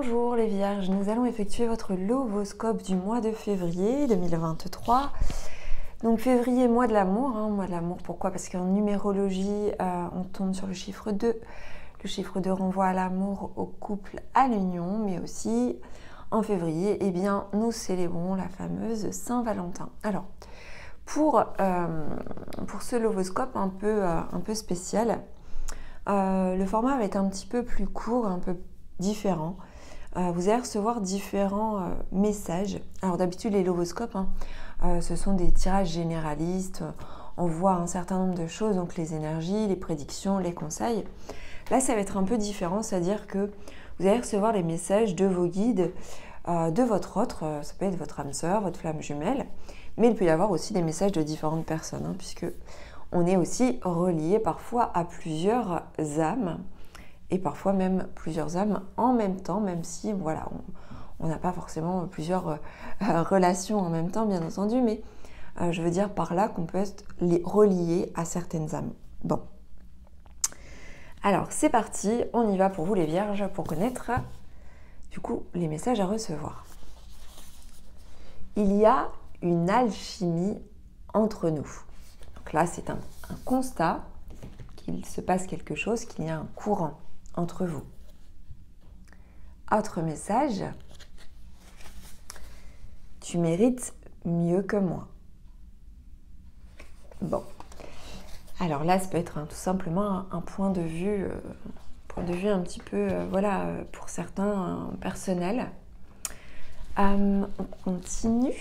Bonjour les Vierges, nous allons effectuer votre lovoscope du mois de février 2023. Donc février, mois de l'amour. Mois de l'amour, pourquoi? Parce qu'en numérologie, on tombe sur le chiffre 2. Le chiffre 2 renvoie à l'amour, au couple, à l'union, mais aussi en février, eh bien, nous célébrons la fameuse Saint-Valentin. Alors, pour ce lovoscope un peu spécial, le format va être un petit peu plus court, un peu différent. Vous allez recevoir différents messages. Alors d'habitude les lovoscopes, ce sont des tirages généralistes. On voit un certain nombre de choses, donc les énergies, les prédictions, les conseils. Là ça va être un peu différent, c'est-à-dire que vous allez recevoir les messages de vos guides, de votre autre, ça peut être votre âme sœur, votre flamme jumelle, mais il peut y avoir aussi des messages de différentes personnes, puisque on est aussi relié parfois à plusieurs âmes, et parfois même plusieurs âmes en même temps, même si voilà, on n'a pas forcément plusieurs relations en même temps, bien entendu, mais je veux dire par là qu'on peut être relié à certaines âmes. Bon. Alors, c'est parti, on y va pour vous les Vierges, pour connaître du coup les messages à recevoir. Il y a une alchimie entre nous. Donc là, c'est un constat qu'il se passe quelque chose, qu'il y a un courant entre vous. Autre message, tu mérites mieux que moi. Bon, alors là, ça peut être tout simplement un point de vue un petit peu, voilà, pour certains personnel. On continue.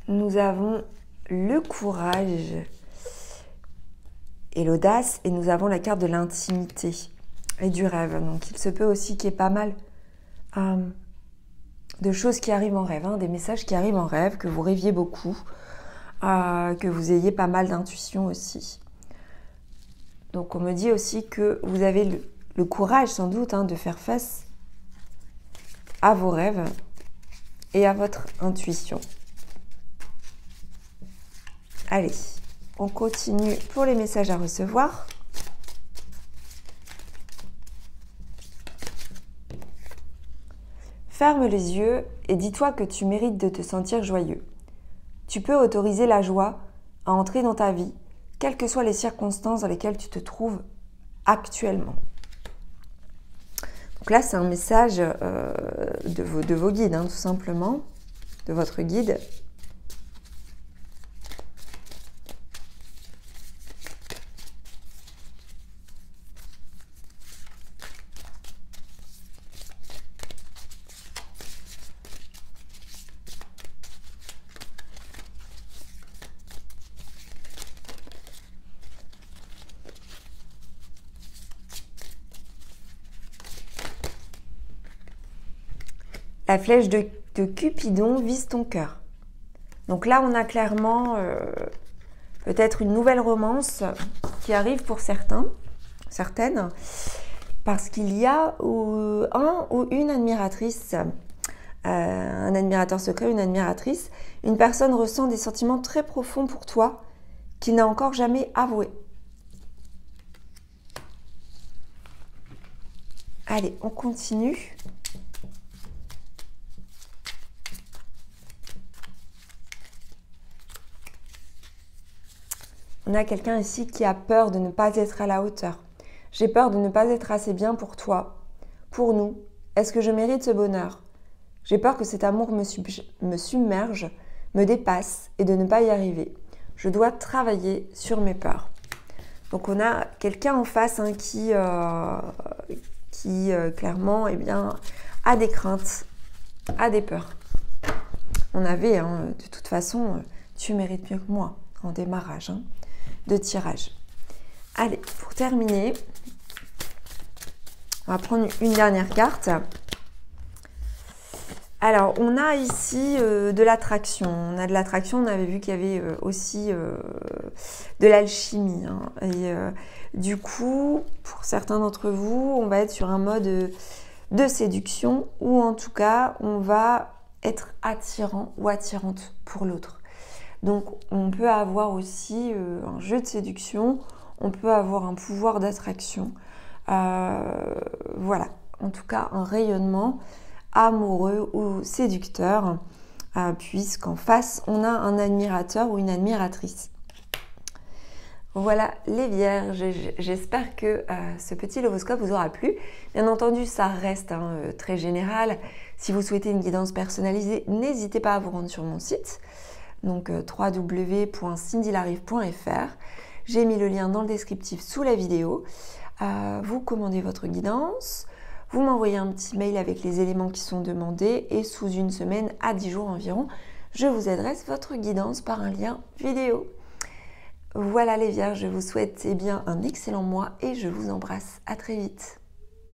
Nous avons le courage et l'audace, et nous avons la carte de l'intimité et du rêve. Donc il se peut aussi qu'il y ait pas mal de choses qui arrivent en rêve, des messages qui arrivent en rêve, que vous rêviez beaucoup, que vous ayez pas mal d'intuition aussi. Donc on me dit aussi que vous avez le courage sans doute de faire face à vos rêves et à votre intuition. Allez, on continue pour les messages à recevoir. Ferme les yeux et dis-toi que tu mérites de te sentir joyeux. Tu peux autoriser la joie à entrer dans ta vie, quelles que soient les circonstances dans lesquelles tu te trouves actuellement. Donc là, c'est un message de vos guides, tout simplement, de votre guide. La flèche de Cupidon vise ton cœur. Donc là, on a clairement peut-être une nouvelle romance qui arrive pour certaines, parce qu'il y a un ou une admiratrice, un admirateur secret, une admiratrice. Une personne ressent des sentiments très profonds pour toi qu'il n'a encore jamais avoué. Allez, on continue. On a quelqu'un ici qui a peur de ne pas être à la hauteur. J'ai peur de ne pas être assez bien pour toi, pour nous. Est-ce que je mérite ce bonheur? J'ai peur que cet amour me submerge, me dépasse et de ne pas y arriver. Je dois travailler sur mes peurs. Donc on a quelqu'un en face qui clairement a des craintes, a des peurs. On avait de toute façon, tu mérites mieux que moi en démarrage de tirage. Allez, pour terminer, on va prendre une dernière carte. Alors, on a ici de l'attraction. On a de l'attraction, on avait vu qu'il y avait aussi de l'alchimie. Hein. Et du coup, pour certains d'entre vous, on va être sur un mode de séduction ou en tout cas, on va être attirant ou attirante pour l'autre. Donc, on peut avoir aussi un jeu de séduction, on peut avoir un pouvoir d'attraction. Voilà, en tout cas, un rayonnement amoureux ou séducteur, puisqu'en face, on a un admirateur ou une admiratrice. Voilà les vierges, j'espère que ce petit horoscope vous aura plu. Bien entendu, ça reste très général. Si vous souhaitez une guidance personnalisée, n'hésitez pas à vous rendre sur mon site, donc www.cindylarive.fr. J'ai mis le lien dans le descriptif sous la vidéo. Vous commandez votre guidance. Vous m'envoyez un petit mail avec les éléments qui sont demandés et sous une semaine à 10 jours environ, je vous adresse votre guidance par un lien vidéo. Voilà les vierges, je vous souhaite un excellent mois et je vous embrasse. À très vite.